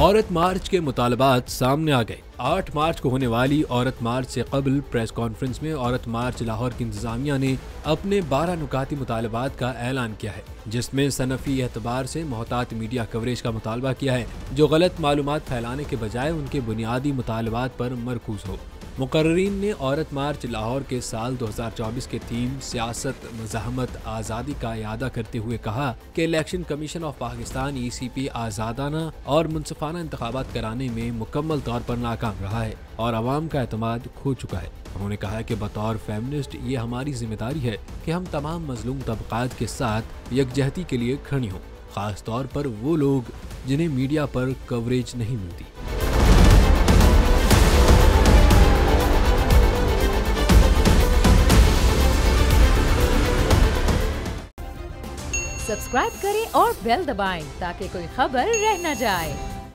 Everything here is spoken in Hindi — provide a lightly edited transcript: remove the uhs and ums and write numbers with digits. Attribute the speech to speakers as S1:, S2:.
S1: औरत मार्च के मुतालबात सामने आ गए। 8 मार्च को होने वाली औरत मार्च से कबल प्रेस कॉन्फ्रेंस में औरत मार्च लाहौर की इंतजामिया ने अपने 12 नुकाती मुतालबात का ऐलान किया है, जिसमें सनफी एतबार से मोहतात मीडिया कवरेज का मुतालबा किया है जो गलत मालूमात फैलाने के बजाय उनके बुनियादी मुतालबात पर मरकूज हो। मुकर्रीन ने औरत मार्च लाहौर के साल 2024 के थीम सियासत, मज़ाहमत, आज़ादी का इयादा करते हुए कहा कि election commission of Pakistan ECP आज़ादाना और मुनसिफाना इंतखाबात कराने में मुकम्मल तौर पर नाकाम रहा है और अवाम का एतमाद खो चुका है। उन्होंने कहा कि बतौर फेमिनिस्ट ये हमारी जिम्मेदारी है कि हम तमाम मजलूम तबकात के साथ यकजहती के लिए खड़ी हों, खास तौर पर वो लोग जिन्हें मीडिया पर कवरेज नहीं मिलती।
S2: सब्सक्राइब करें और बेल दबाएं ताकि कोई खबर रह न जाए।